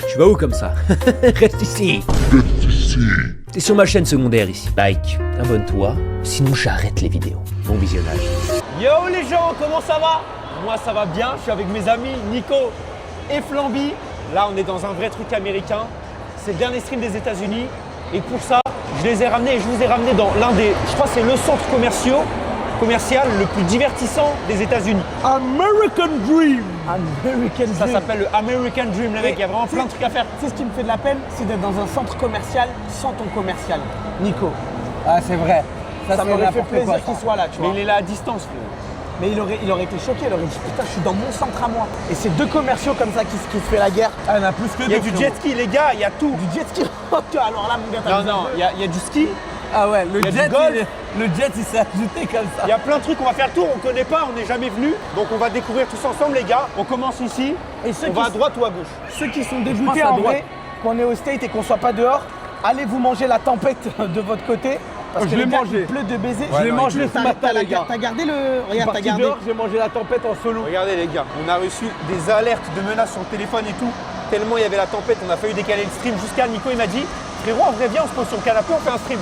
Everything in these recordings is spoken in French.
Tu vas où comme ça? Reste ici. T'es sur ma chaîne secondaire ici. Like, abonne-toi, sinon j'arrête les vidéos. Bon visionnage. Yo les gens, comment ça va? Moi ça va bien, je suis avec mes amis Nico et Flamby. Là on est dans un vrai truc américain. C'est le dernier stream des États-Unis. Et pour ça, je les ai ramenés et je vous ai ramené dans l'un des, je crois que c'est le centre commercial le plus divertissant des États-Unis. American Dream. American Ça s'appelle le American Dream, les mecs, il y a vraiment plein de trucs à faire. Tu sais ce qui me fait de la peine, c'est d'être dans un centre commercial sans ton commercial, Nico. Ah, c'est vrai. Ça m'aurait fait plaisir qu'il soit là, tu vois. Mais il est là à distance, frère. Mais il aurait été choqué, il aurait dit putain, je suis dans mon centre à moi. Et c'est deux commerciaux comme ça qui se fait la guerre. Ah, il y en a plus que deux. Il y a du jet ski, les gars, il y a tout. Du jet ski. Alors là, mon gars, t'as Non, il y a du ski. Ah ouais, le jet il s'est ajouté comme ça. Il y a plein de trucs, on va faire le tour, on connaît pas, on n'est jamais venu. Donc on va découvrir tous ensemble les gars. On commence ici, et on va à droite ou à gauche. Ceux qui sont dégoûtés en vrai, qu'on est au State et qu'on soit pas dehors, allez vous manger la tempête de votre côté. Parce que les gars, il pleut de baiser. Je l'ai mangé ce matin les gars. T'as gardé le... Regarde, t'as gardé. J'ai mangé la tempête en solo. Regardez les gars, on a reçu des alertes de menaces sur le téléphone et tout. Tellement il y avait la tempête, on a failli décaler le stream jusqu'à Nico, il m'a dit frérot, en vrai viens, on se pose sur le canapé, on fait un stream.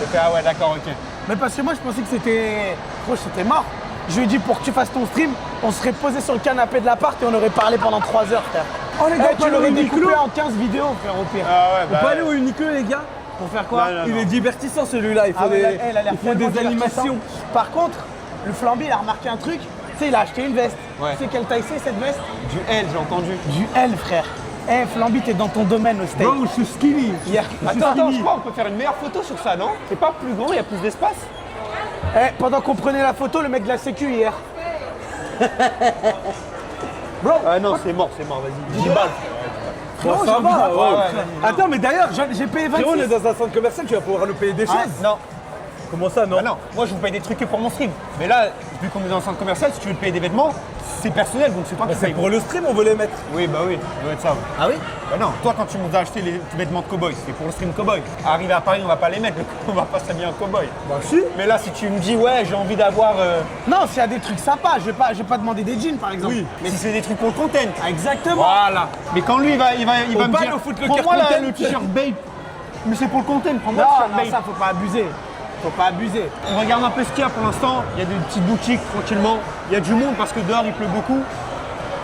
J'ai fait ah ouais d'accord, ok. Mais parce que moi je pensais que c'était mort. Je lui ai dit pour que tu fasses ton stream, on serait posé sur le canapé de l'appart et on aurait parlé pendant 3 heures, frère. Oh les gars, tu l'aurais découpé en 15 vidéos, frère, au pire. Ah ouais, on peut aller au Uniqlo les gars? Pour faire quoi? Non. Il est divertissant celui-là, il faut des animations. Par contre, le Flamby il a remarqué un truc, tu sais il a acheté une veste. Ouais. Tu sais quelle taille c'est cette veste? Du L, j'ai entendu. Du L, frère. Eh Flamby, t'es dans ton domaine au State. Non, je suis skinny. Attends, je skinny. crois qu'on peut faire une meilleure photo sur ça, non? C'est pas plus grand, il y a plus d'espace. Eh, pendant qu'on prenait la photo, le mec de la sécu hier. Bro. Ah non, c'est mort, vas-y. 10 balles. Frérot, ça va. Attends, mais d'ailleurs, j'ai payé 26. on est dans un centre commercial, tu vas pouvoir nous payer des choses. Non. Comment ça, non? Ah non, moi je vous paye des trucs que pour mon stream. Mais là, vu qu'on est dans un centre commercial, si tu veux te payer des vêtements, c'est personnel, donc c'est toi qui payes. Pour le stream, on veut les mettre. Oui, bah oui, ça doit être ça. Ah oui? Bah non, toi quand tu nous as acheté les vêtements de cow-boy, c'était pour le stream cow-boy. Arrivé à Paris, on va pas les mettre, on va pas s'habiller en cow-boy. Bah si. Mais là, si tu me dis, ouais, j'ai envie d'avoir. Non, s'il y a des trucs sympas, je vais pas demander des jeans par exemple. Oui, mais si c'est des trucs pour le content. Exactement. Voilà. Mais quand lui, il va me dire, prends-moi le t-shirt babe. Mais c'est pour le content, prends-moi le t-shirt babe. Non, ça faut pas abuser. Faut pas abuser. On regarde un peu ce qu'il y a pour l'instant. Il y a des petites boutiques tranquillement. Il y a du monde parce que dehors il pleut beaucoup.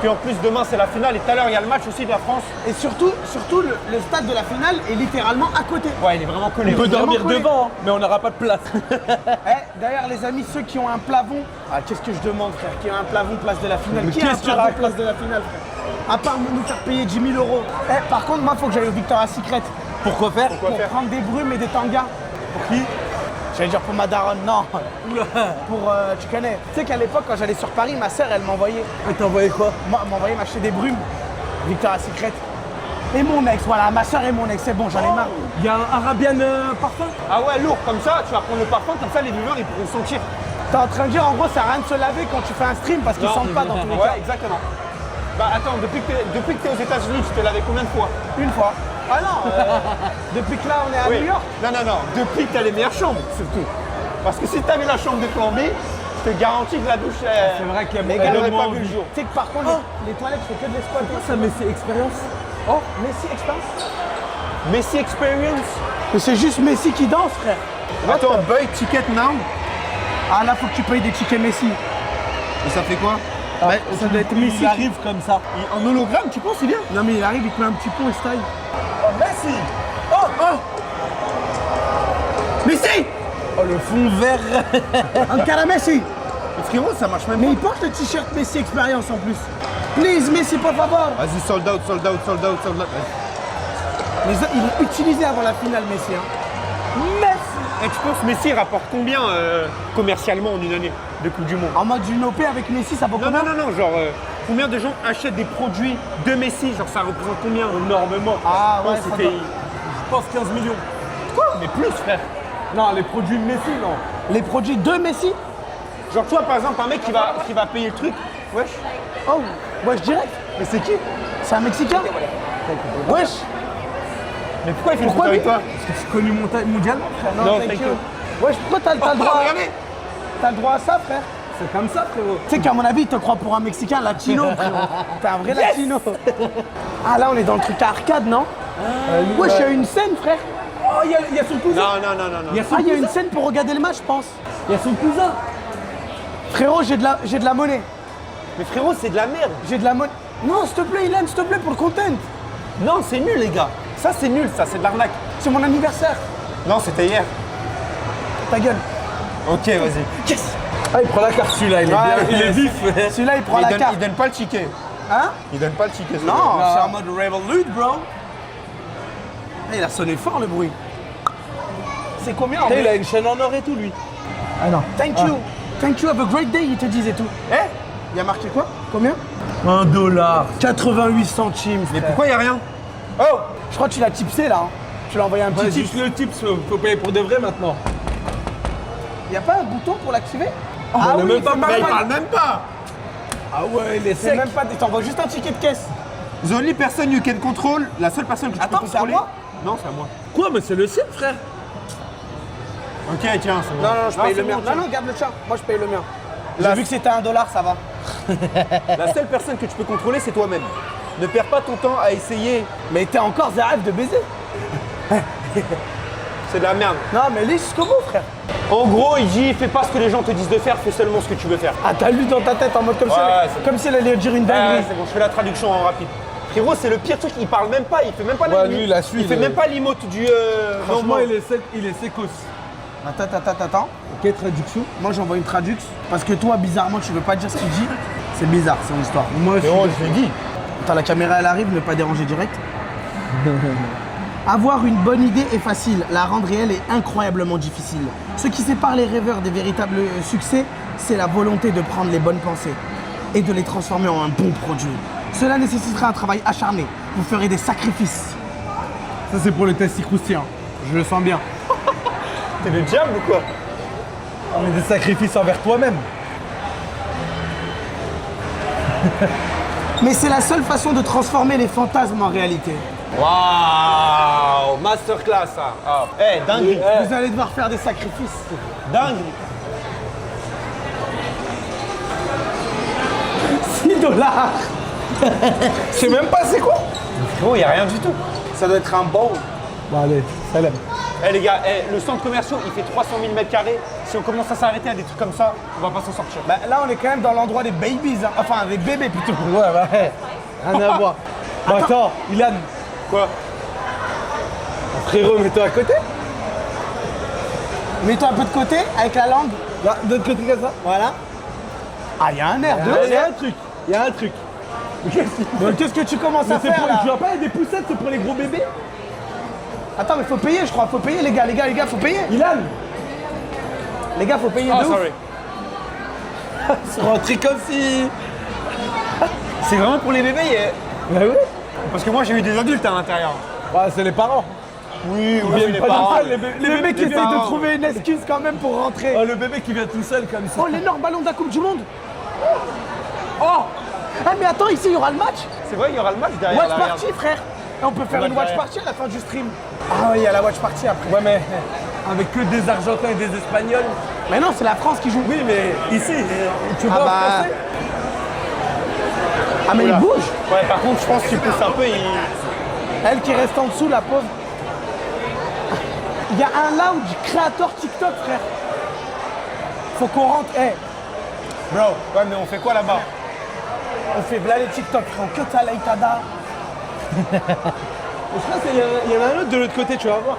Puis en plus demain c'est la finale et tout à l'heure il y a le match aussi de la France. Et surtout le stade de la finale est littéralement à côté. Ouais, il est vraiment collé. On peut dormir devant, mais on n'aura pas de place. D'ailleurs les amis, ceux qui ont un plafond, qu'est-ce que je demande frère, qui a un plafond place de la finale, qui a un plafond place de la finale frère, à part nous faire payer 10 000 €. Par contre moi faut que j'aille au Victoria's Secret. Pourquoi faire? Pour prendre des brumes et des tangas. Pour qui? J'allais dire pour ma daronne, non. Pour, tu connais. Tu sais qu'à l'époque, quand j'allais sur Paris, ma sœur, elle m'envoyait. Elle t'envoyait quoi? Moi, elle m'envoyait m'acheter des brumes. Victoria's Secret. Et mon ex, voilà, ma sœur et mon ex, c'est bon, j'en ai marre. Il y a un Arabian parfum? Ah ouais, lourd, comme ça, tu vas prendre le parfum, comme ça les viewers ils pourront sentir. T'es en train de dire, en gros, ça sert à rien de se laver quand tu fais un stream parce qu'ils sentent pas dans tous les cas. Ouais, exactement. Bah attends, depuis que t'es aux États-Unis, tu t'es lavé combien de fois? Une fois. Ah non, depuis que là on est à New York. Non, depuis que t'as les meilleures chambres, surtout. Parce que si t'avais la chambre de Flamby, je te garantis que la douche, c'est vrai qu'il y a elle n'aurait pas vu le jour. Tu sais que par contre, les toilettes, c'est que de l'esquatter. Ça, Messi Experience. Oh, Messi Experience. Messi Experience. Mais c'est juste Messi qui danse, frère. Attends, buy ticket now. Ah là, faut que tu payes des tickets Messi. Et ça fait quoi? Ça doit être Messi. Il arrive comme ça. En hologramme, tu penses, c'est bien? Non mais il arrive, il te met un petit pont et style. Oh, Messi! Oh! Messi! Oh, le fond vert! Ankara Messi! Mais frérot, ça marche même mais pas. il porte le t-shirt Messi Experience en plus. Please, Messi, por favor! Vas-y, sold out. Mais il est utilisé avant la finale, Messi. Hein. Messi! Et tu penses Messi rapporte combien commercialement en une année de Coupe du Monde? En mode une OP avec Messi, ça vaut combien? Non, genre combien de gens achètent des produits de Messi? Genre ça représente combien? Énormément. Ah ouais, c'était, je pense 15 millions. Quoi? Mais plus frère. Non, les produits de Messi, non. Les produits de Messi? Genre toi par exemple un mec qui va payer le truc. Wesh. Oh, wesh direct. Mais c'est qui? C'est un Mexicain? Wesh. Mais pourquoi il fait une photo avec toi? Parce que tu es connu mondialement, frère. Non, thank you. Wesh, pourquoi t'as le droit? Regardez. T'as le droit à ça, frère? C'est comme ça, frérot. Tu sais qu'à mon avis, il te croit pour un Mexicain latino, frérot. T'es un vrai latino. Ah, là, on est dans le truc à arcade, non? Wesh, il y a une scène, frère. Oh, il y a son cousin. Non. Il y a une scène pour regarder le match, je pense. Il y a son cousin. Frérot, j'ai de la monnaie. Mais frérot, c'est de la merde. J'ai de la monnaie. Non, s'il te plaît, Ilan, s'il te plaît, pour le content. Non, c'est nul, les gars. Ça, c'est nul, ça, c'est de l'arnaque. C'est mon anniversaire. Non, c'était hier. Ta gueule. Ok, vas-y. Yes. Ah, il prend la carte, celui-là, il est vif. Celui-là, il prend la carte. Il donne pas le ticket. Hein? Il donne pas le ticket. Non, c'est en mode Revolut, bro. Il a sonné fort, le bruit. C'est combien en Il a une chaîne en or et tout, lui. Ah non. Thank you. Thank you, have a great day, ils te disent et tout. Il y a marqué quoi? Combien? $1. 88 centimes, frère. Mais pourquoi il y a rien? Oh! Je crois que tu l'as tipsé, là. Hein. Tu l'as envoyé un petit Ouais, tip. juste le tips, faut payer pour de vrai maintenant. Y a pas un bouton pour l'activer? on est même pas c'est mal. Il parle même pas. Ah ouais, il est C'est sec. même pas. Il t'envoie juste un ticket de caisse. The only person you can control, la seule personne que tu Attends, peux c'est à contrôler. moi? Non, c'est à moi. Quoi, mais c'est le sien, frère. Ok, tiens, c'est bon. Non, je paye c'est le mien. bon, tiens. Non, garde le tien. Moi, je paye le mien. J'ai vu que c'était $1, ça va. La seule personne que tu peux contrôler, c'est toi-même. Ne perds pas ton temps à essayer. Mais t'es encore Zaref de baiser. C'est de la merde. Non, mais lis jusqu'au bout, frère. En gros, il dit fais pas ce que les gens te disent de faire, fais seulement ce que tu veux faire. Ah, t'as lu dans ta tête en mode comme, Ouais, c'est comme si elle allait dire une Ouais, dinguerie. c'est bon, je fais la traduction en rapide. Frérot, c'est le pire truc, il parle même pas, il fait même pas Ouais, lui, la suite, il fait même pas l'emote du. Franchement, non. il est sec, il est secos. Attends. Ok, traduction. Moi, j'envoie une traduction. Parce que toi, bizarrement, tu veux pas dire ce qu'il dit. C'est bizarre, son histoire. Moi, Frérot, je l'ai dit. Attends, la caméra, elle arrive, ne pas déranger direct. Avoir une bonne idée est facile, la rendre réelle est incroyablement difficile. Ce qui sépare les rêveurs des véritables succès, c'est la volonté de prendre les bonnes pensées et de les transformer en un bon produit. Cela nécessitera un travail acharné. Vous ferez des sacrifices. Ça, c'est pour le test croustillant. Je le sens bien. T'es le diable ou quoi? On met des sacrifices envers toi-même. Mais c'est la seule façon de transformer les fantasmes en réalité. Waouh, masterclass ça. Dingue. Vous allez devoir faire des sacrifices. Dingue. $6. Je sais même pas c'est quoi. Frérot, y a rien du tout. Ça doit être un bon. Bon, allez, salam. Les gars, le centre commercial, il fait 300 000 m². Si on commence à s'arrêter à des trucs comme ça, on va pas s'en sortir. Bah, là, on est quand même dans l'endroit des babies. Hein. Enfin, des bébés plutôt. Ouais, bah, rien à voir. Bon, attends, Ilan. Quoi? Frérot, mets-toi à côté. Mets-toi un peu de côté avec la langue. Là, de l'autre côté comme ça. Voilà. Ah, il y a un air de. Il y a un truc. Il y a un truc. Donc, qu'est-ce que tu commences à C'est faire pour, là? tu vois pas, il y a des poussettes, c'est pour les gros bébés. Attends, mais faut payer, je crois. Faut payer, les gars, faut payer. Ilan. Les gars, faut payer Ah, de ouf. sorry. C'est rentré comme si. C'est vraiment pour les bébés. Bah oui. Parce que moi, j'ai eu des adultes à l'intérieur. Bah, c'est les parents. Oui, Ils viennent pas tout seuls, Les mecs qui les essayent de parents. trouver une excuse quand même pour rentrer. Oh, le bébé qui vient tout seul comme ça. Oh, l'énorme ballon de la Coupe du Monde. Oh. Ah, mais attends, ici, il y aura le match. C'est vrai, il y aura le match derrière. Watch là, regarde. party, frère. Et on peut faire match une watch derrière. party à la fin du stream. Ah oui, il y a la watch party après. Ouais, mais avec que des Argentins et des Espagnols. Mais non, c'est la France qui joue. Oui, mais ici, tu vois Ah en bah. français. Ah, mais il Oula. bouge. Ouais, par contre, je pense que tu pousses un peu. Elle qui reste en dessous, la pauvre. Il y a un lounge créateur TikTok, frère. Faut qu'on rentre. Bro, ouais, mais on fait quoi là-bas? On fait v'là les TikTok, frère. Que t'as l'Aïtada. Je pense qu'il y en a un autre de l'autre côté, tu vas voir.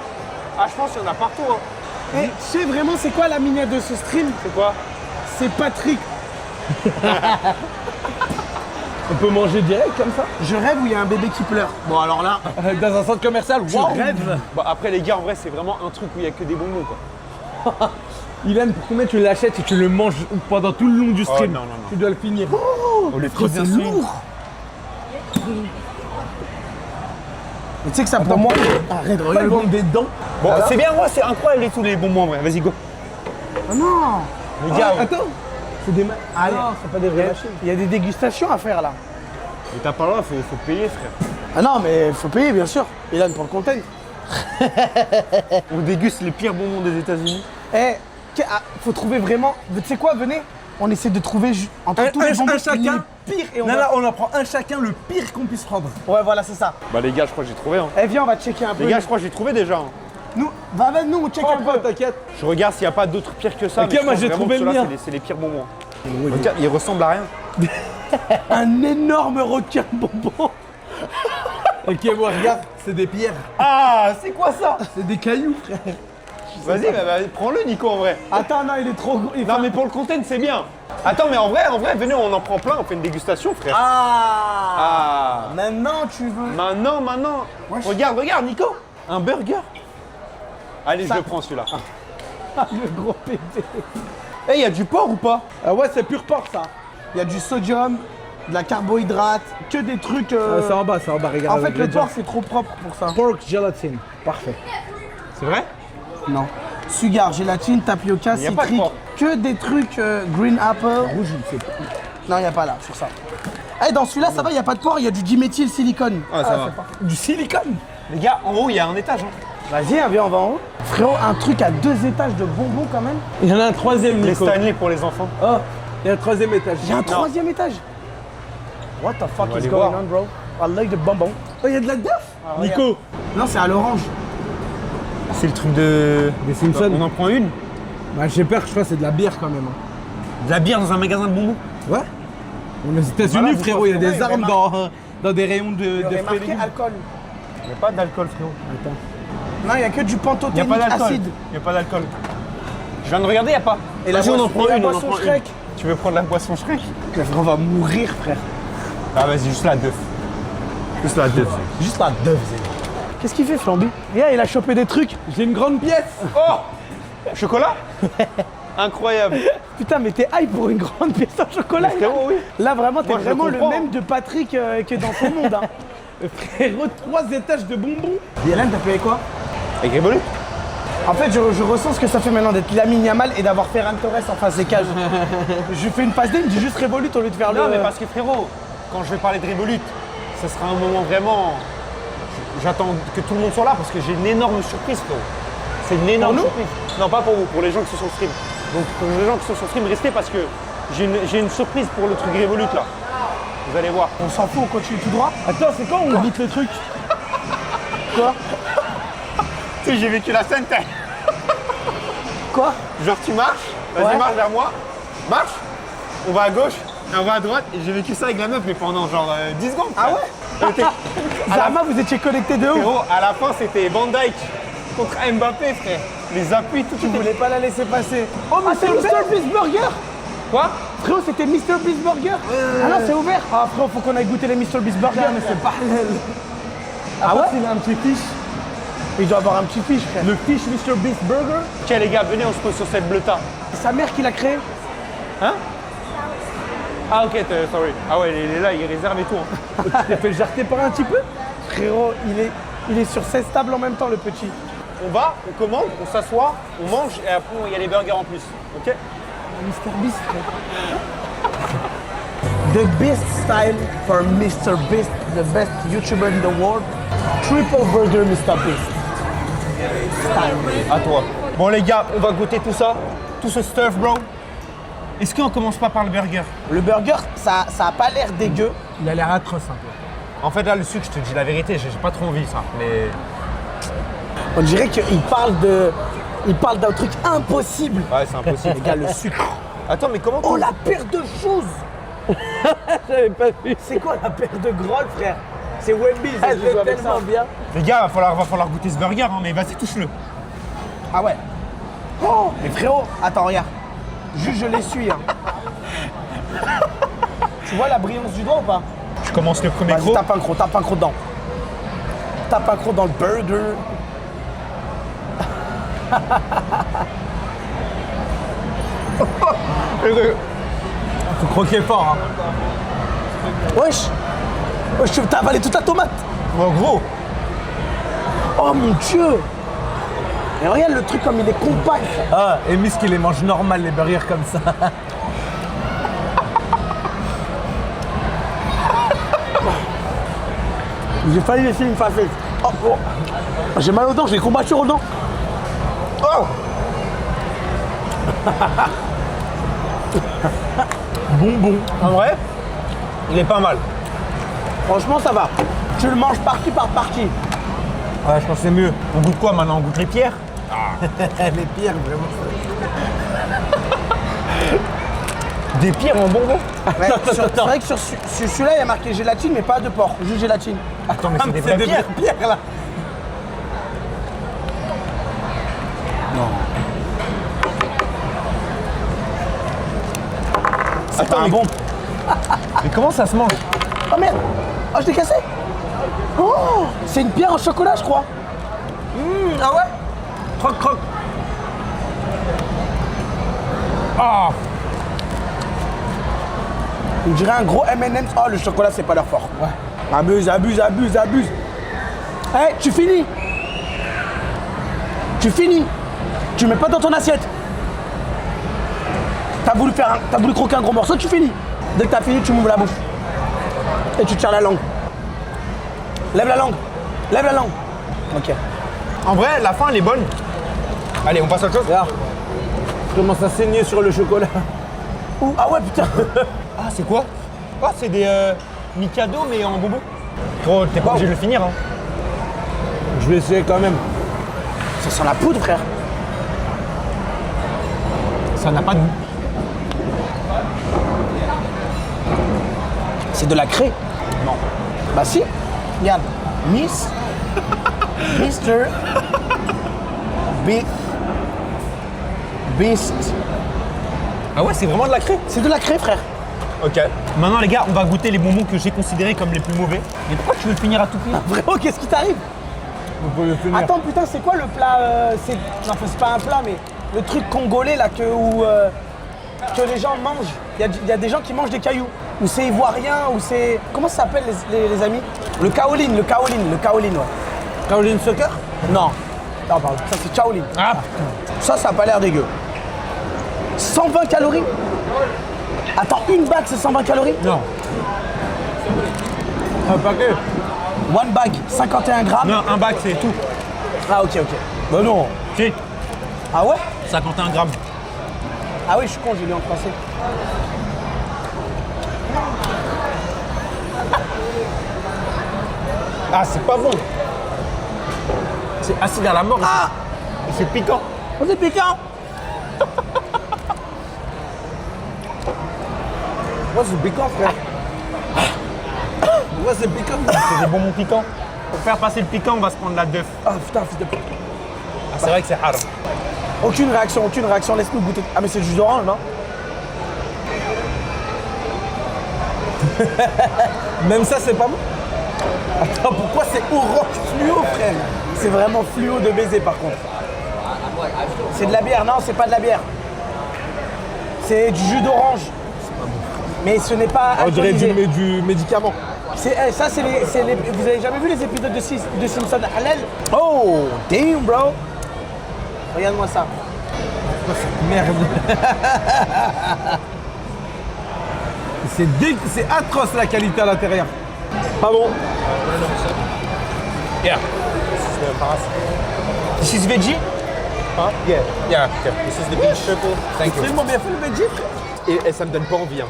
Ah, je pense qu'il y en a partout. Hein. Tu sais vraiment c'est quoi la minette de ce stream? C'est quoi? C'est Patrick. On peut manger direct comme ça. Je rêve où il y a un bébé qui pleure. Bon alors là, Dans un centre commercial, waouh. rêve. Bah, après, les gars, en vrai, c'est vraiment un truc où il y a que des bonbons, quoi. Ilan, pour combien tu l'achètes et tu le manges pendant tout le long du stream? non, non, non. Tu dois le finir. Oh, les Oh, c'est lourd. Mais tu sais que ça pour moi. Arrête, Pas le regarde. ventre des dents. Bon, c'est bien, ouais, c'est incroyable et tout, les bonbons, en vrai. Vas-y, go. Oh non. Les gars, Attends. C'est des Ah non, c'est pas des vraies machines. Il y a des dégustations à faire là. mais t'as pas le droit, faut payer, frère. Ah non, mais faut payer bien sûr. Ilan pour le content. On déguste les pires bonbons des États-Unis. Faut trouver vraiment. Tu sais quoi, venez. On essaie de trouver entre tous les bonbons un chacun. les pires et on Non, va... là, on en prend un chacun, le pire qu'on puisse prendre. Ouais, voilà, c'est ça. Bah les gars, je crois que j'ai trouvé. Hein. Eh, viens, on va checker un peu. Les gars, je crois que j'ai trouvé déjà. Hein. Nous, va avec nous, on check un peu. T'inquiète. Je regarde s'il n'y a pas d'autres pires que ça. Ok, mais je moi, pense j'ai vraiment trouvé que le ceux-là, mien. c'est les pires bonbons. Regarde, il ressemble à rien. Un énorme requin bonbon. Ok, moi, regarde, c'est des pierres. Ah, c'est quoi ça? C'est des cailloux, frère. Vas-y, prends-le Nico en vrai. Attends, non, il est trop gros. Non mais pour le content c'est bien. Attends mais en vrai, venez on en prend plein, on fait une dégustation frère. Ah. Maintenant, tu veux... Maintenant. Moi, je- Regarde Nico. Un burger. Allez, Ça- je le prends celui-là. Le gros bébé. Eh, il y a du porc ou pas? Ah ouais, c'est pur porc, ça. Il y a du sodium, de la carbohydrate, que des trucs... C'est en bas, regarde. En fait, le porc, c'est trop propre pour ça. Pork gelatine. Parfait. C'est vrai? Non. Sugar, gélatine, tapioca, Il y a pas de citrique, porc. que des trucs green apple. Rouge, je ne sais pas. Non, il n'y a pas là, sur ça. Eh, dans celui-là, ça va, il n'y a pas de porc, il y a du diméthyl silicone. Ah, ça va. c'est parfait. Du silicone. Les gars, en haut il y a un étage. Hein. Vas-y, viens, on va en haut. Frérot, un truc à 2 étages de bonbons quand même. Il y en a un troisième, Les Nico. Stanley pour les enfants. Oh, il y a un troisième étage. Il y a un 3e étage. What the fuck va is aller going voir. on, bro? I like the bonbons. Oh, il y a de la def. Nico, Non, c'est à l'orange. C'est le truc de... des Simpsons. On en prend une. Bah, j'ai peur, je crois que c'est de la bière quand même. De la bière dans un magasin de bonbons. Ouais. On est aux États-Unis, Voilà, frérot, il y a ouais, des il y armes aurait dans des rayons de Il y aurait fruits et marqué légumes. alcool. Il n'y a pas d'alcool frérot. Non, il n'y a que du Il n'y a pantothénique pas d'alcool. acide. Il n'y a pas d'alcool. Je viens de regarder, il n'y a pas. Et la Vas-y, on en boisson- prend et la une, on en boisson prend Shrek. une. Tu veux prendre la boisson Shrek? On va mourir, frère. Ah vas-y, juste la deux. Juste la deux. Juste la deuve, Qu'est-ce qu'il fait, Flamby? Regarde, il a chopé des trucs. J'ai une grande pièce. Oh! Chocolat? Incroyable. Putain, mais t'es hype pour une grande pièce de chocolat. Mais frérot, oui. Là, vraiment, t'es Moi, je le vraiment le comprends. même de Patrick que dans son monde. Hein. Frérot, 3 étages de bonbons. Hélène, t'as payé quoi? Avec Révolut? En fait, je ressens ce que ça fait maintenant d'être Lamine Yamal et d'avoir Ferran Torres en face des cages. Je fais une passe D, il me dit juste Revolut au lieu de faire Non, le... mais parce que frérot, quand je vais parler de Révolut, ce sera un moment vraiment. J'attends que tout le monde soit là parce que j'ai une énorme surprise, frérot. C'est une énorme Pour nous surprise. Non, pas pour vous, pour les gens qui sont sur le stream. Donc, pour les gens qui sont sur le stream, restez parce que j'ai une surprise pour le truc Révolut là. Vous allez voir. On s'en fout, on continue tout droit. Attends, c'est quand on goûte le truc? Quoi? Tu sais, j'ai vécu la scène, t'es. Quoi? Genre, tu marches, vas-y, Ouais. marche vers moi, marche, on va à gauche et on va à droite. Et j'ai vécu ça avec la meuf, mais pendant genre 10 secondes. Ah ouais? Zama, vous étiez connectés de ouf. Frérot, à la fin, c'était Van Dyke contre Mbappé, frère. Les appuis, tout. Tu voulais pas la laisser passer. Oh, mais c'est Mr. Beast Burger. Quoi? Frérot, c'était Mr. Beast Burger. Ah non, c'est ouvert. Ah, frérot, faut qu'on aille goûter les Mr. Beast Burger. mais c'est pas halal. Ah ouais? Il a un petit fiche. Il doit avoir un petit fiche, frère. Le fiche Mr. Beast Burger. Ok, les gars, venez, on se pose sur cette bleuta. C'est sa mère qui l'a créé. Hein? Ah, ok, sorry. Ah ouais, il est là, il réserve et tout. Hein. Tu t'es fait jarter par un petit peu? Frérot, il est sur 16 tables en même temps, le petit. On va, on commande, on s'assoit, on mange et après, il y a les burgers en plus. Ok? Mr. Beast, The best style for Mr. Beast, the best YouTuber in the world. Triple burger Mr. Beast. Style. À toi. Bon, les gars, on va goûter tout ça, tout ce stuff, bro. Est-ce qu'on commence pas par le burger? Le burger, ça a pas l'air dégueu. Il a l'air atroce un peu. En fait, là, le sucre, je te dis la vérité, j'ai pas trop envie, ça. Mais. On dirait qu'il parle d'un truc impossible. Ouais, c'est impossible. Les gars, le sucre. Attends, mais comment Oh, la paire de choses. J'avais pas vu. C'est quoi la paire de grolles, frère? C'est Wemby, Elle est tellement bien. Les gars, va falloir goûter ce burger, hein, mais vas-y, touche-le. Ah ouais. Oh, mais frérot, attends, regarde. Juste, je l'essuie. Hein. Tu vois la brillance du doigt ou pas? Je commence le premier Vas-y, gros. tape un croc dedans. Tape un croc dans le burger. Faut croquer fort. Hein. Wesh. Wesh, t'as avalé toute la tomate. En gros. Oh mon dieu. Et regarde le truc comme il est compact. Ah, et Miss qui les mange normal, les burgers comme ça. J'ai failli laisser une facette. Oh, oh. J'ai mal aux dents, j'ai des courbatures aux dents. Oh. Bonbon. En vrai, il est pas mal. Franchement, ça va. Tu le manges partie par partie. Ouais, je pense que c'est mieux. On goûte quoi maintenant? On goûte les pierres? Les pierres, vraiment. Des pierres en bonbon? Ouais, c'est vrai que sur celui-là, il y a marqué gélatine, mais pas de porc, juste gélatine. Attends, mais c'est des vraies pierres. pierres là. Attends, mais bon. Mais comment ça se mange? Oh merde. Oh, je l'ai cassé. Oh, c'est une pierre en chocolat, je crois. Ah ouais? Croque, croque. Ah, On dirait un gros M&M's. Oh, le chocolat, c'est pas leur fort. Ouais. Abuse, abuse, abuse, abuse. Hé, tu finis. Tu finis. Tu mets pas dans ton assiette. T'as voulu croquer un gros morceau, tu finis. Dès que t'as fini, tu m'ouvres la bouche. Et tu tires la langue. Lève la langue. Lève la langue. Ok. en vrai, la fin, elle est bonne. Allez, on passe à autre chose. Regarde. Je commence à saigner sur le chocolat. Ouh, ah ouais, putain. Ah, c'est quoi? Ah, c'est des Mikado, mais en bonbon. Gros, t'es pas obligé de le finir, hein. Je vais essayer quand même. Ça sent la poudre, frère. Ça n'a pas de goût. C'est de la craie. Non. Bah si. Regarde. Miss. Mister. Beast. Ah ouais, c'est vraiment de la craie. C'est de la craie, frère. Ok. Maintenant, les gars, on va goûter les bonbons que j'ai considérés comme les plus mauvais. Mais pourquoi tu veux le finir à tout prix? Vraiment, qu'est-ce qui t'arrive? Vous pouvez le finir. Attends, putain, c'est quoi le plat Non, c'est pas un plat, mais le truc congolais là que les gens mangent. Il y a des gens qui mangent des cailloux. Ou c'est ivoirien, ou c'est. Comment ça s'appelle les amis? Le kaolin, ouais. Caroline Soccer? Non. Non, pardon. Ça c'est Shaolin. Ah, Ça a pas l'air dégueu. 120 calories? Attends, une bague c'est 120 calories? non. Un paquet. One bag, 51 grammes. Non, un bac, c'est tout. Ah ok. Bah non. Si, Ah ouais? 51 grammes. Ah oui, je suis con, j'ai lu en français. Ah, c'est pas bon. C'est acide à la mort. Ah! Et c'est piquant. Oh, c'est piquant! Moi c'est piquant, frère. Moi c'est piquant. C'est des bonbons piquants. Pour faire passer le piquant, on va se prendre la d'œuf. Ah putain, fils de pute. Ah, c'est vrai que c'est haram. Aucune réaction, laisse-nous goûter. Ah mais c'est du jus d'orange, non? Même ça c'est pas bon. Attends, pourquoi c'est orange fluo, frère? C'est vraiment fluo de baiser par contre. C'est de la bière, non, c'est pas de la bière. C'est du jus d'orange. Mais ce n'est pas On dirait alcoolisé. du médicament. Ça, c'est les. Vous avez jamais vu les épisodes de Simpson Halal? Oh, damn, bro. Regarde-moi ça. Merde. C'est atroce la qualité à l'intérieur. Pas bon. Yeah. This is veggie? Hein? Yeah. Yeah. Okay. This is the beef triple. Thank you. C'est tellement bien fait le veggie. Et ça me donne pas envie. Hein.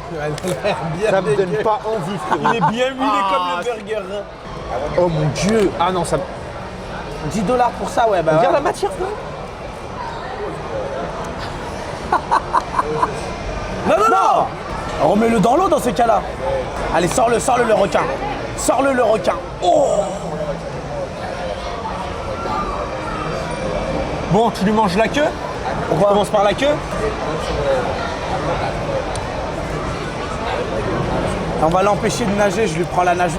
Bien Ça me donne dégueu. pas envie, frérot. Il est bien muilé Ah, comme le burger. Oh mon dieu. Ah non, ça. 10 $ pour ça, ouais. Bah, Regarde ouais. la matière, frérot. Non. Remets-le dans l'eau dans ces cas-là. Allez, sors-le le requin. Sors-le le requin. Oh. Bon, tu lui manges la queue. On Pourquoi? commence par la queue. On va l'empêcher de nager, je lui prends la nage.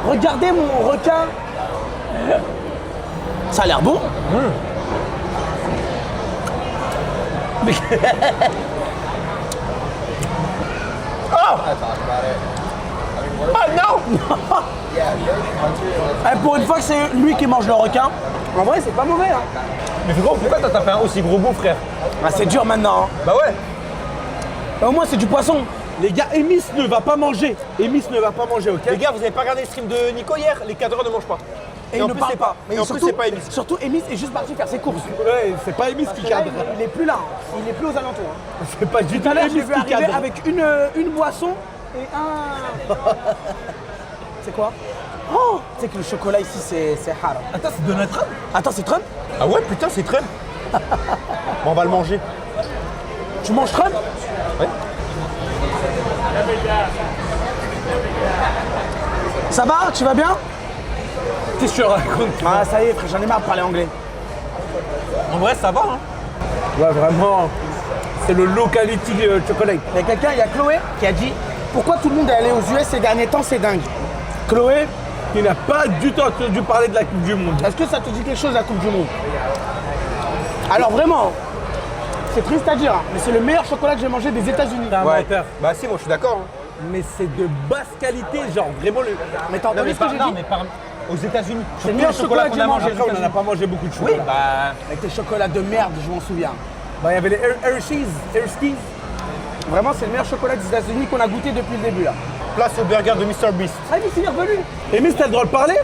Regardez mon requin. Ça a l'air bon. Mais... Oh! Ah non! Eh, pour une fois que c'est lui qui mange le requin, en vrai c'est pas mauvais. Hein. Mais frérot, pourquoi t'as tapé un aussi gros bout, frère? Ah, c'est dur maintenant. Hein. Bah ouais. Au moins c'est du poisson. Les gars, Emis ne va pas manger. Emis ne va pas manger, ok? Les gars, vous avez pas regardé le stream de Nico hier? Les cadreurs ne mangent pas. Et en il ne plus, parle c'est pas. et en plus, c'est pas Emis. Surtout, Emis est juste parti faire ses courses. Ouais, c'est pas Emis qui cadre. Il est plus là. Il est plus aux alentours. Hein. C'est pas du Tout à l'heure, je l'ai Emis vu qui arriver cadre. avec une boisson et un. C'est quoi? Oh, tu sais que le chocolat ici, c'est haram. Attends, c'est Donald Trump? Attends, c'est Trump? Ah ouais, putain, c'est Trump. Bon, on va le manger. Tu manges Trump? Ouais. Ça va? Tu vas bien? Qu'est-ce que je te raconte? Ah, ça y est, frère, j'en ai marre de parler anglais. En vrai, ça va, hein. Ouais, vraiment, c'est le locality chocolate. Il y a quelqu'un, il y a Chloé qui a dit pourquoi tout le monde est allé aux US ces derniers temps, c'est dingue. Chloé, Il n'a pas du tout entendu parler de la Coupe du Monde. est-ce que ça te dit quelque chose la Coupe du Monde? Alors vraiment, c'est triste à dire, hein, mais c'est le meilleur chocolat que j'ai mangé des États-Unis. T'es un menteur. Bah si, moi je suis d'accord. Hein. Mais c'est de basse qualité, genre vraiment le. Mais t'as entendu ce que j'ai dit? Aux États-Unis. C'est le meilleur chocolat que j'ai mangé. Après, on n'en a pas mangé beaucoup de chocolat. Oui, bah, avec tes chocolats de merde, je m'en souviens. Bah, il y avait les Hershey's. Vraiment, c'est le meilleur chocolat des États-Unis qu'on a goûté depuis le début là. Place au burger de Mr Beast. Ah, mais il est revenu. Emis, t'as le droit de parler?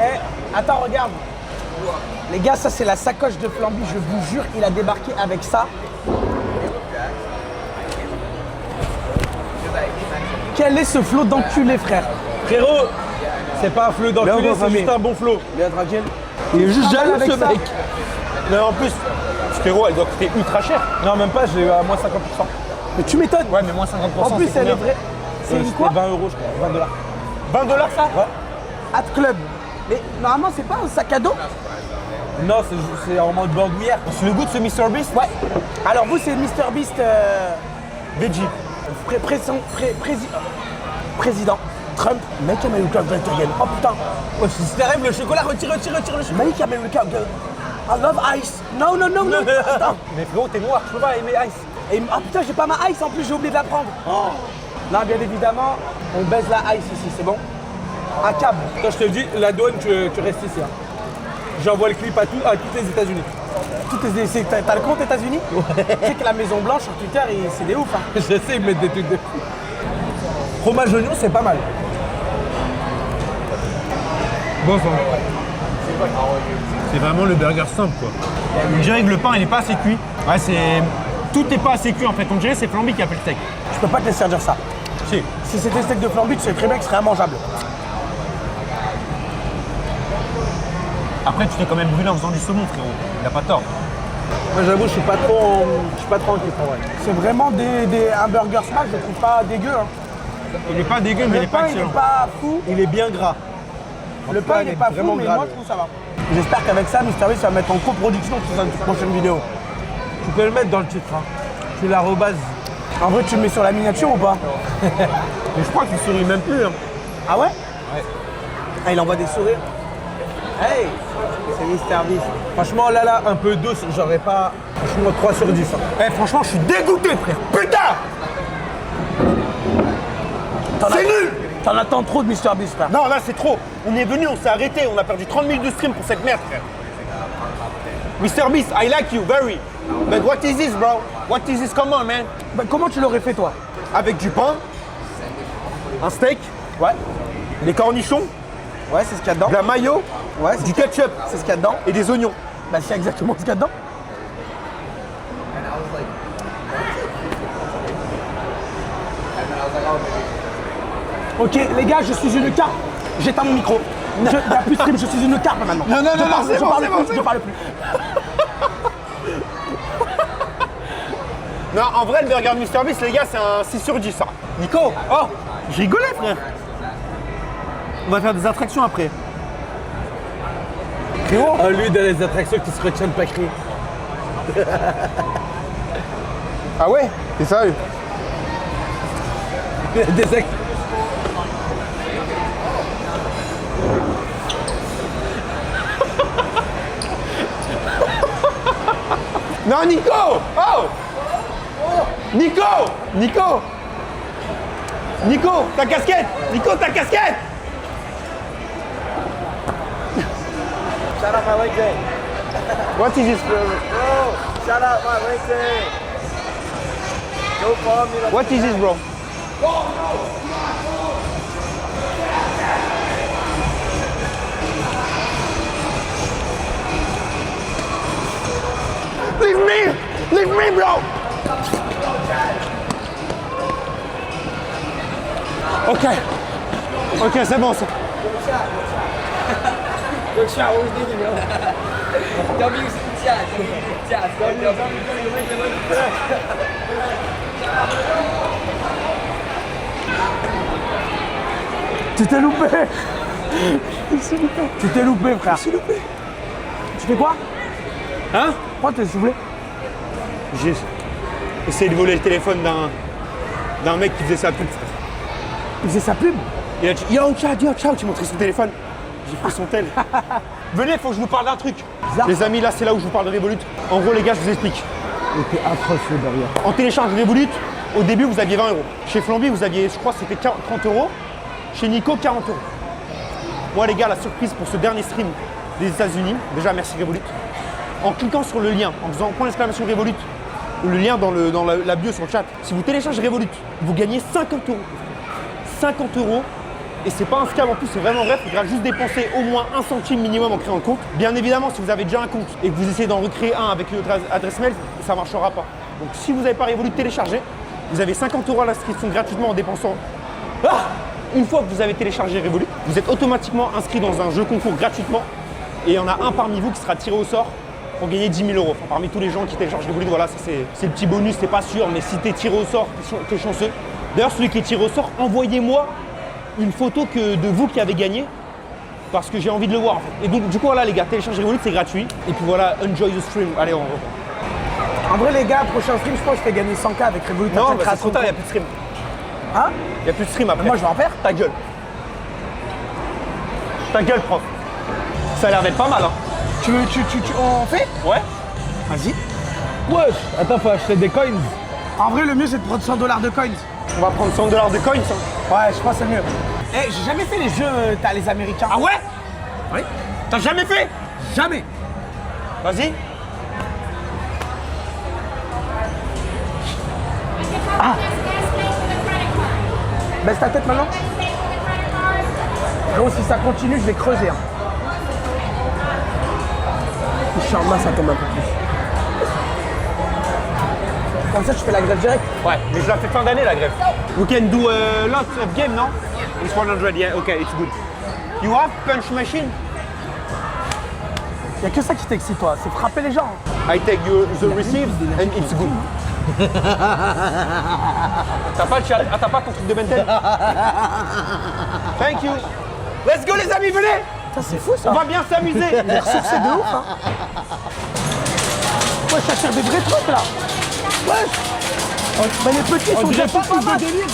Eh, attends, regarde. Les gars, ça c'est la sacoche de Flamby, je vous jure, il a débarqué avec ça. Quel est ce flot d'enculé, frère? Frérot, c'est pas un flot d'enculé, Léo, c'est famille. juste un bon flot. Bien tranquille. Il est juste jaloux avec ce ça. mec. Mais en plus, frérot, elle doit coûter ultra cher. Non, même pas, j'ai eu à moins 50%. Mais tu m'étonnes. Ouais, mais moins 50%. En plus, c'est elle est combien vraie. C'est une quoi? 20 euros, je crois, 20 $. $20 ça? Ouais. Hat Club. Mais normalement, c'est pas un sac à dos? Non, c'est en mode bandoulière. C'est le goût de ce Mr Beast? Ouais. Alors vous, c'est Mr Beast Veggie. président Trump. Make America great again. Oh putain. Oh, si t'arrives le chocolat, retire le chocolat. Make America great. I love ice. No, no, no, no. Attends. Mais frérot, t'es noir, je peux pas aimer Ice. Et, ah putain, j'ai pas ma ice en plus, j'ai oublié de la prendre. Non, bien évidemment, on baise la ice ici, c'est bon? Un câble. Quand je te dis, la douane, tu restes ici. Hein. J'envoie le clip à tous les États-Unis. T'as le compte États-Unis? Tu sais que la Maison Blanche sur Twitter, c'est des ouf. Hein. Je sais, ils mettent des trucs de fou. Fromage oignon, c'est pas mal. Bon sang. C'est vraiment le burger simple quoi. On dirait que le pain il est pas assez cuit. Ouais, c'est. Tout est pas assez cuit en fait. On dirait que c'est Flamby qui a fait le steak. Je peux pas te laisser dire ça. Si. Si c'était steak de Flamby, tu sais très bien que ce serait immangeable. Après, tu t'es quand même brûlé en faisant du saumon, frérot. Il a pas tort. Moi, j'avoue, je suis pas trop en kiff en vrai. C'est vraiment un burger smash, je trouve pas dégueu. Hein. Il est pas dégueu, mais il Le est pas pain, il est excellent. pas fou. Il est bien gras. Le pain, il est pas fou, vraiment mais gras, moi, je trouve ça va. J'espère qu'avec ça, Mr. Beast va mettre en coproduction sur sa prochaine vidéo. Tu peux le mettre dans le titre. Hein. C'est l'arrobase. En vrai, tu le mets sur la miniature ou pas? Mais je crois qu'il sourit même plus. Hein. Ah ouais? Ouais. Ah, il envoie des sourires. Hey, c'est Mr. Beast. Franchement, là, un peu d'eau, j'aurais pas. Franchement, 3 sur 10. Hein. Eh, franchement, je suis dégoûté, frère. Putain! C'est nul! T'en attends trop de Mr. Beast, frère. Non, là, c'est trop. On est venu, on s'est arrêté. On a perdu 30 minutes de stream pour cette merde, frère. Mr. Beast, I like you, very. But what is this, bro? What is this? Come on, man. Bah, comment tu l'aurais fait, toi? Avec du pain, un steak, Ouais. des cornichons, Ouais, c'est ce qu'il y a dedans. de la mayo, Ouais, c'est du ketchup c'est ce qu'il y a dedans. et des oignons. Bah, c'est exactement ce qu'il y a dedans. Ok, les gars, je suis une carpe. J'éteins mon micro. Il n'y a plus de stream, je suis une carpe maintenant. Non, non, non, non, c'est je bon, parle c'est bon, plus, c'est je bon. parle plus. Non, en vrai, le burger de Mr. Beast, les gars, c'est un 6 sur 10, ça. Nico, oh, je rigolais, frère. On va faire des attractions après. Frérot, lui, dans les attractions qui se retiennent pas crier. Ah ouais? C'est sérieux? Des ac- Non, Nico! Oh! Nico! Nico! Nico, ta casquette! Nico, ta casquette! Shout out my LinkedIn. What is this? Bro, shout out my LinkedIn. Go follow me. What is this, bro? Ok, c'est bon ça. Tu t'es loupé. Tu t'es loupé, frère. Tu fais quoi? Hein? Pourquoi t'es soufflé? J'ai essayé de voler le téléphone d'un mec qui faisait sa pub. Il faisait sa pub. Il a dit yo ciao, tu montrais son téléphone. J'ai pris son tel. Venez, faut que je vous parle d'un truc. Bizarre. Les amis, là c'est là où je vous parle de Revolut. En gros les gars, je vous explique. C'était atroce le derrière. En télécharge Revolut, au début vous aviez 20 €. Chez Flamby, vous aviez, je crois que c'était 30 €. Chez Nico, 40 €. Moi les gars, la surprise pour ce dernier stream des États-Unis, déjà merci Revolut. En cliquant sur le lien, en faisant point d'exclamation Revolut, ou le lien dans la bio sur le chat, si vous téléchargez Revolut, vous gagnez 50 €. 50 €. Et c'est pas un scam en plus, c'est vraiment vrai, il faudra juste dépenser au moins 1 centime minimum en créant un compte. Bien évidemment, si vous avez déjà un compte et que vous essayez d'en recréer un avec une autre adresse mail, ça ne marchera pas. Donc si vous n'avez pas Revolut téléchargé, vous avez 50 € à l'inscription gratuitement en dépensant. Une fois que vous avez téléchargé Revolut, vous êtes automatiquement inscrit dans un jeu concours gratuitement. Et il y en a un parmi vous qui sera tiré au sort pour gagner 10 000 €. Enfin, parmi tous les gens qui téléchargent Revolut, voilà, ça c'est le petit bonus, c'est pas sûr, mais si tu es tiré au sort, t'es chanceux. D'ailleurs, celui qui est tiré au sort, envoyez-moi une photo de vous qui avez gagné parce que j'ai envie de le voir en fait. Et donc du coup voilà les gars, téléchargez Revolut, c'est gratuit. Et puis voilà, enjoy the stream. Allez, on reprend. En vrai les gars, prochain stream, je pense que je fais gagner 100K avec Revolut. Non, bah, c'est trop tard, il n'y a plus de stream. Hein? Il n'y a plus de stream après. Moi je vais en faire. Ta gueule. Ta gueule prof. Ça a l'air d'être pas mal hein. On fait? Ouais. Vas-y. Wesh, attends, faut acheter des coins. En vrai le mieux c'est de prendre 100 $ de coins. On va prendre 100 $ de coins hein. Ouais, je pense que c'est mieux. Eh, j'ai jamais fait les jeux, t'as les Américains. Ah ouais? Oui. T'as jamais fait? Jamais. Vas-y. Baisse ta tête maintenant. Gros, si ça continue, je vais creuser. Hein. Inch'Allah, ça tombe un peu plus. Comme ça, tu fais la grève directe. Ouais, mais je la fais fin d'année la grève. We can do a lot of game, no? It's 100, yeah, okay, it's good. You have punch machine? Il n'y a que ça qui t'excite, toi. C'est frapper les gens. I take the receive and it's good. T'as pas le chat? Ah, t'as pas ton truc de Bentel? Thank you. Let's go les amis, venez! Ça, c'est fou, ça. On va bien s'amuser. Les ressources, c'est de ouf, hein. Ouais, ça sert des vrais trucs, là. Ouais. Mais les petits sont déjà pas mal. délire.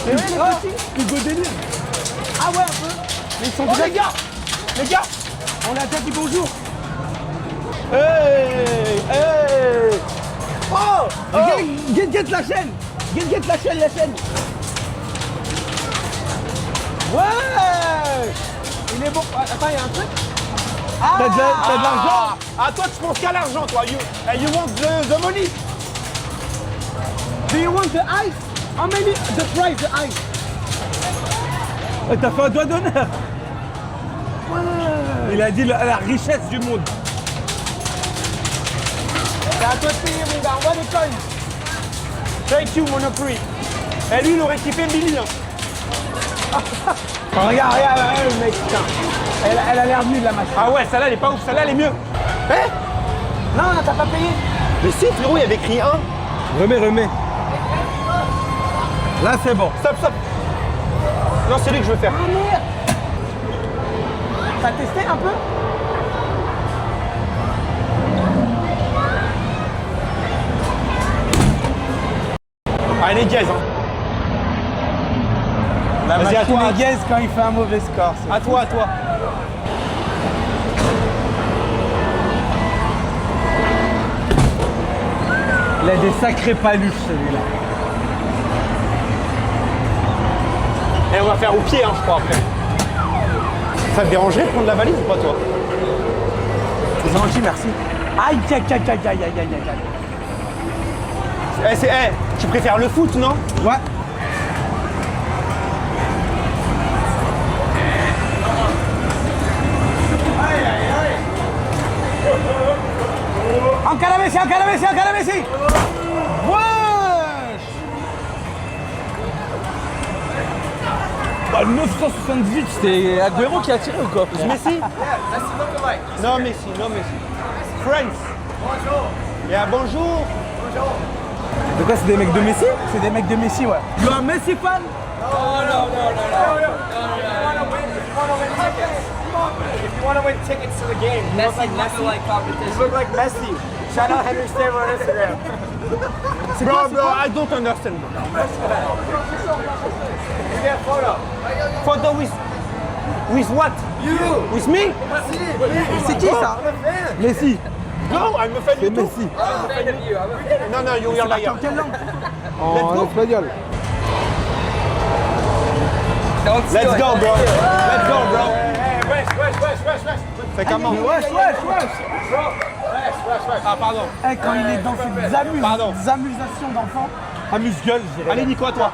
Mais oui, les petits. Hugo délire. Ah ouais, un peu. Mais ils sont déjà... Les gars, On a déjà dit bonjour. hey, hey. Oh, get la chaîne. Get la chaîne. Ouais. Il est bon. Attends, il y a un truc. Ah, T'as de l'argent. Ah, toi tu penses qu'à l'argent, toi. You want the money. Do you want the ice? How many? The price, the ice. T'as fait un doigt d'honneur. Ouais. Il a dit la richesse du monde. C'est à toi de payer, mon gars. On va des coins. Thank you, Monoprix. Et lui, il aurait kiffé Billy. Hein. Oh, regarde, le mec, putain. Elle a l'air nulle, la machine. Ah ouais, celle-là, elle est pas ouf. Celle-là, elle est mieux. Hein? Non, t'as pas payé. Mais si, frérot, il y avait écrit 1. Remets. Là, c'est bon. Stop. Non, c'est lui que je veux faire. Ah merde. T'as testé un peu? Ah, elle est gaze, hein. La Vas-y, à machine toi. est gaze quand il fait un mauvais score. À toi. Il a des sacrés paluches, celui-là. Et on va faire au pied, hein, je crois, après. Ça te dérangerait de prendre la valise ou pas, toi? C'est gentil, merci. Aïe. Tu préfères le foot, non? Ouais. Encore Messi. Ouais. Bah, Ah, 978, c'était Agüero qui a tiré ou quoi? Messi? Non, Messi, non, Messi. Friends. Bonjour. Yeah, bonjour. De quoi, c'est des mecs de Messi? C'est des mecs de Messi, ouais. Tu es un Messi fan? If you want to win tickets to the game, you look like Messi. You look like Messi. Shout out Henry Stammer on Instagram. Bro, I don't understand. Get a photo. Photo with what? You. With me? C'est qui ça? Messi. No, I'm a fan C'est of you. Messi. No, no, you're liar. En quelle langue? En espagnol. Let's go, bro. Let's go, bro. C'est comment? Wesh. Ah, pardon. Eh, quand il est dans ses amusations d'enfant. Amuse-gueule, je dirais. Allez, Nico, à toi.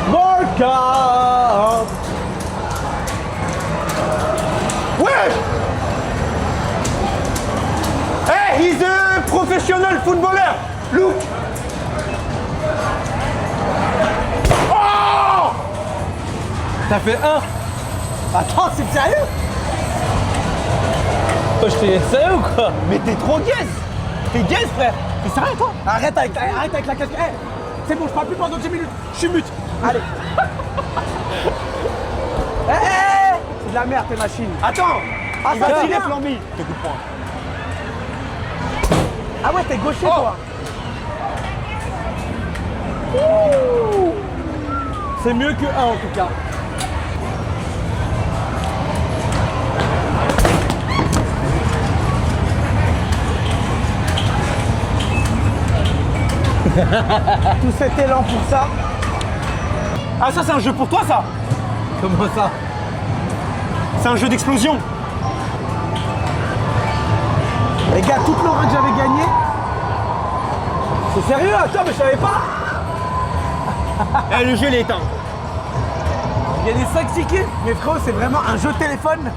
Morka. Ouais! Hey, he's a professional footballer! Look! Oh! T'as fait 1. Attends, c'est sérieux? Toi, je t'ai sérieux ou quoi? Mais t'es trop gaze! T'es gaze, frère! T'es sérieux, toi? Arrête avec la casquette. Eh, c'est bon, je parle plus pendant 10 minutes. Je suis mute. Allez. C'est de la merde, tes machines. Attends! Il ça va va tirer bien. Flamby! Je te coupe point. Ah ouais, t'es gaucher, toi. C'est mieux que 1 en tout cas. Tout cet élan pour ça. Ah, ça, c'est un jeu pour toi, ça? Comment ça? C'est un jeu d'explosion. Les gars, toute l'aura que j'avais gagnée. C'est sérieux? Attends, mais je savais pas. Eh, le jeu, il est éteint. Il y a des 5 tickets. Mais frérot, c'est vraiment un jeu de téléphone.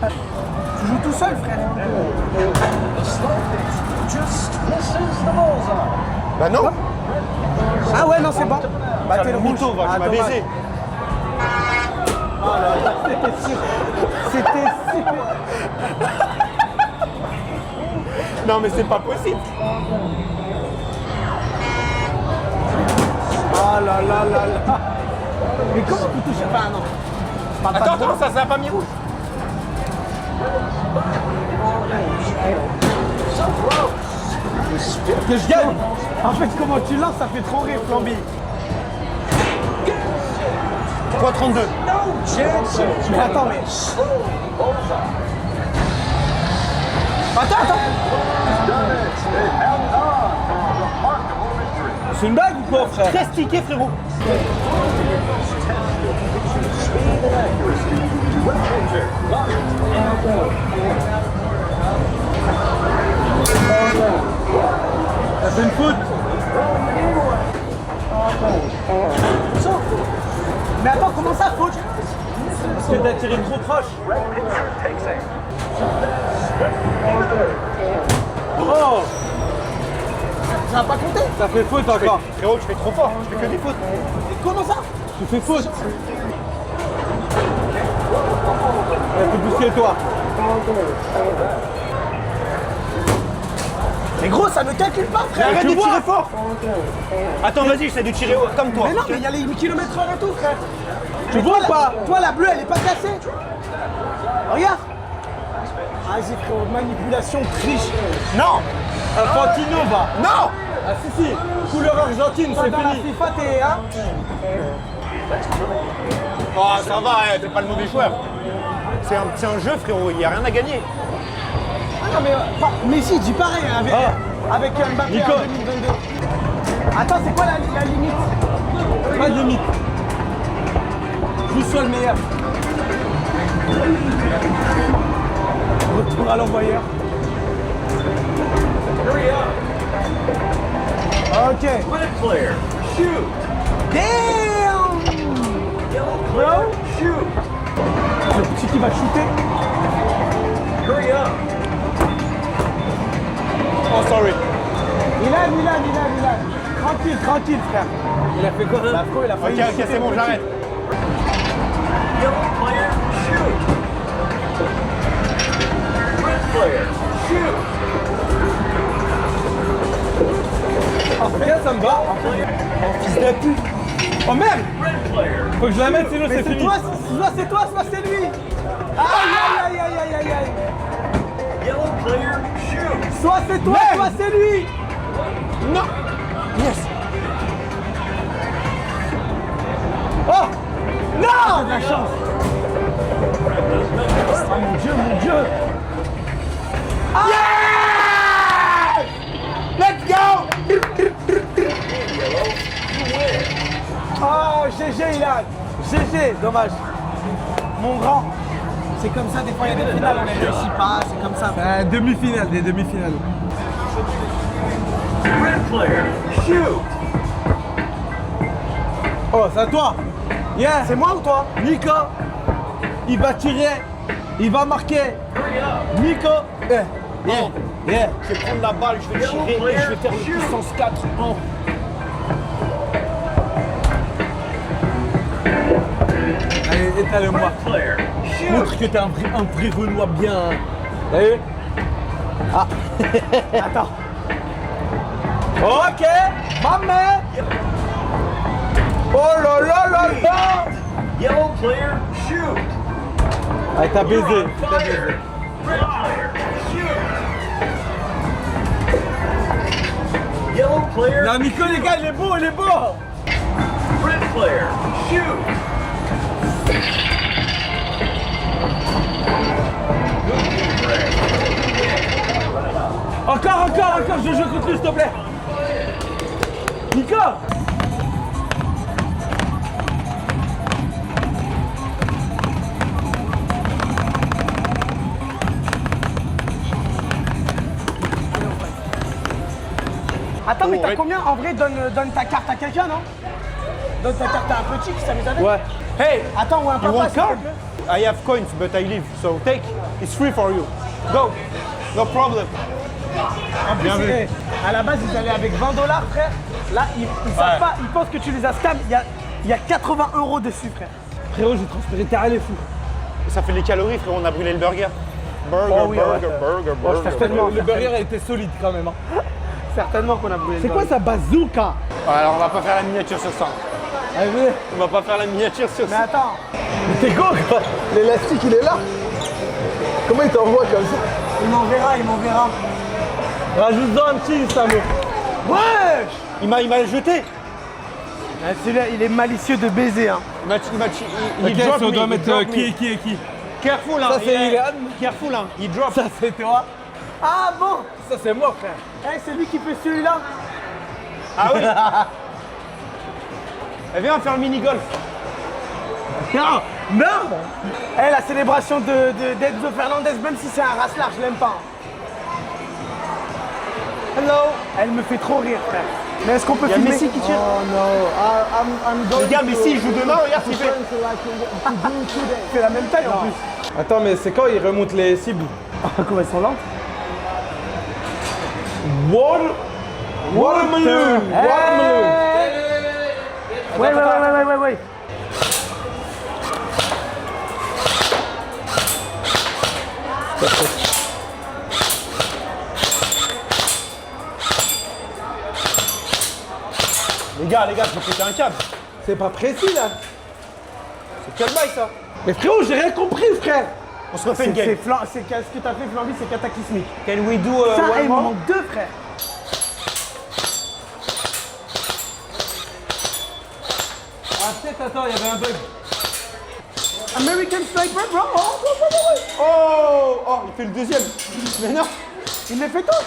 Tu joues tout seul, frère. Bah non! Ah ouais, non, c'est bon. Bah, t'es le rouge. mytho, va, tu Ah, m'as dommage. baisé. C'était sûr. Non, mais c'est pas possible. Oh là là là là. Mais comment tu touches pas? Non. Je parle pas de Attends, ça n'a pas mis rouge. que je gagne. En fait, comment tu lances, ça fait trop rire, Flamby. 3,32. Mais attends, mais. Attends! C'est une blague ou quoi, frère? 13 tickets, frérot. C'est une faute. Mais attends, comment ça, faute? Parce que t'as tiré trop proche. Oh! Ça va pas compter? Ça fait faute encore. Frérot, tu fais trop fort. Tu fais que des fautes. Comment ça? Tu fais faute. Elle peut plus que toi. Mais gros, ça ne calcule pas, frère. Arrête Tu de vois? tirer fort. Attends, vas-y, j'essaie de tirer comme toi. Mais non, mais il y a les kilomètres/heure et tout, frère. Tu vois ou pas? Toi, la bleue, elle est pas cassée. Regarde. Vas-y, frérot, manipulation, triche. Non! Infantino va. Non! Ah si si. Couleur argentine, Toi, c'est dans la fini. FIFA, t'es. Hein? Oh, ça va, t'es pas le mauvais joueur. C'est un jeu, frérot, il n'y a rien à gagner. Ah non, mais Messi il dit pareil hein, avec Mbappé Nico. en 2022. Attends, c'est quoi la limite? Pas de limite. Juste sois le meilleur. Retour à l'envoyeur. Ok. Damn! Bro, shoot! Le petit qui va shooter. Oh, sorry. Milan. Tranquille, frère. Il a fait quoi? Lafko, il a failli. Ok, c'est bon, j'arrête. Yellow player, shoot. Red player, shoot. Oh, regarde, ça me va. Player, Fils de pute. Oh merde. red player. Faut que je la mette, sinon Mais c'est c'est fini. toi, soit c'est toi, soit c'est lui. Aïe. Yellow player, shoot. Soit c'est toi, soit c'est lui. Non. Yes. Oh non, de la chance. Oh mon Dieu. Ah! Let's go. Oh GG Ilan. GG, dommage. Mon grand. C'est comme ça, des fois il y a des finales, on les réussit pas, c'est comme ça. Demi-finale, des demi-finales. Red player, shoot. Oh, c'est à toi. Yeah. C'est moi ou toi? Nico, il va tirer, il va marquer. Hurry up. Nico, Non. yeah. Je vais prendre la balle, je vais tirer et je vais faire le puissance 4 en. Allez, étale-moi. Red player, shoot. Montre que t'es un vrai Renoir bien. T'as vu? Attends. Ok, maman. Oh là là. Yellow player, shoot. Ah, t'as baisé. Fire. Red player, shoot. Yellow player, Non, Nico, les gars, il est beau. red player, shoot. Encore, je joue contre lui, s'il te plaît. Nico. Attends, mais t'as ouais. combien? En vrai, donne ta carte à quelqu'un, non? Donne ta carte à un petit qui s'amuse avec. Ouais. Hey, Attends, ou un you papa, want s'il te card? plaît. I have coins, but I leave, so take. It's free for you. Go. No problem. En plus, à la base, ils allaient avec 20 $, frère. Là, ils savent pas, ils pensent que tu les as scam. Il y a 80 € dessus, frère. Frérot, j'ai transpiré, t'es allé fou. Ça fait les calories, frérot, on a brûlé le burger. Burger, Oh oui, ouais. burger. certainement. Le burger a été solide quand même. Hein. Certainement qu'on a brûlé. C'est quoi ça, bazooka? Alors, on va pas faire la miniature sur ça. Allez, venez. On va pas faire la miniature sur Mais ça. attends, T'es go quoi. L'élastique il est là. Comment il t'envoie comme ça? il m'enverra. Rajoute-en un petit, Samo. Wesh! Il m'a jeté. Ah, celui-là, il est malicieux de baiser, hein. Il drop Ok, si on me, doit he mettre drop qui me. est qui? Careful, hein. Ça, c'est il- Ilan. Careful, hein. Il drop. Ça c'est toi. Ah bon? Ça c'est moi frère. Eh, c'est lui qui fait celui-là. Ah oui. Eh, viens, on va faire le mini-golf. Non. Eh, la célébration d'Enzo Fernandez, même si c'est un racelard, je l'aime pas. Hello. Elle me fait trop rire, frère. Mais est-ce qu'on peut Il y a filmer? Messi qui tire. Oh no, Les gars, Messi, il joue demain, regarde ce qu'il fait. Il fait la même taille en plus. Attends, mais c'est quand il remonte les cibles? Comment elles sont lentes? Watermelon. Ouais. Les gars, je vais péter un câble. C'est pas précis là. C'est quel bail ça? Mais frérot, j'ai rien compris frère. On se refait une game. Ce que t'as fait, Flamby, c'est cataclysmique. Can we do Ça, one il me more? manque deux, frère. Ah peut-être, attends, il y avait un bug. American Sniper, bro. Oh, il fait le deuxième. Mais non. Il les fait tous.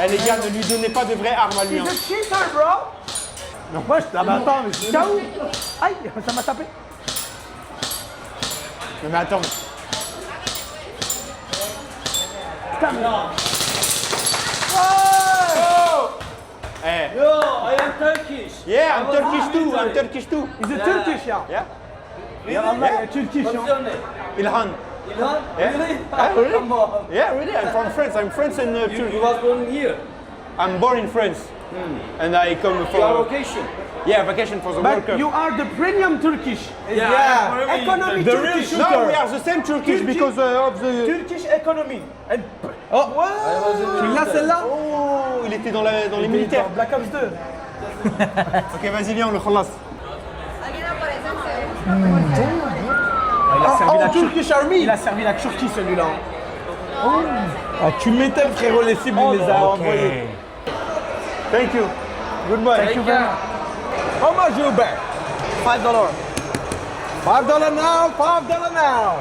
Eh les gars, ne lui donnez pas de vraies armes à lui. He's Hein. a cheater, bro. Non, moi, ah bah attends, mais je KO. Aïe, ça m'a tapé. Non mais attends. Putain, mais... Eh. Yo, I am Turkish. Yeah, I'm Turkish too. I'm Turkish too. He's a Turkish, yeah. Yeah. Yallah, Turkish. Ilhan. Ilhan? Yeah. Really? Ah, really? Come on. Yeah, really. I'm from France. I'm French and You Turkey. was born here. I'm born in France. And I come for Your location. vacation for the World But Cup. you are the premium Turkish. Yeah. Economy The real Turkish. shooter. No, we are the same Turkish because of the. Turkish economy. And Tu l'as celle-là? Oh, il était dans les militaires. Dans Black Ops 2. Ok, vas-y, viens, on le khalas. Turkish Army. Il a servi la Turquie celui-là. Ah, tu m'étonnes, frérot, les cibles, il les a envoyés. Thank you. Goodbye. Thank you very much. How much you bet? $5. $5 now, $5 now.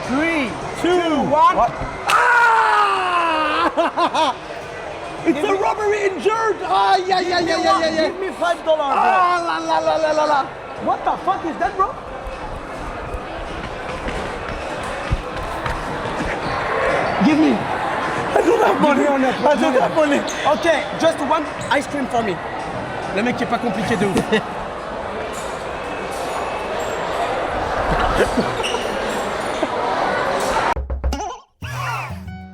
3, 2, 1. It's a robbery injured. Ah, yeah. Give me $5, bro. Ah, la. What the fuck is that, bro? Give me. I don't have money. Give me on it, I don't have money. Okay, just one ice cream for me. Le mec qui est pas compliqué de ouf.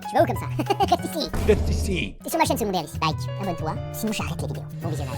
Tu vas où comme ça? Reste ici. Reste ici. T'es sur ma chaîne secondaire ici. Like, abonne-toi. Sinon j'arrête les vidéos. Bon visionnage.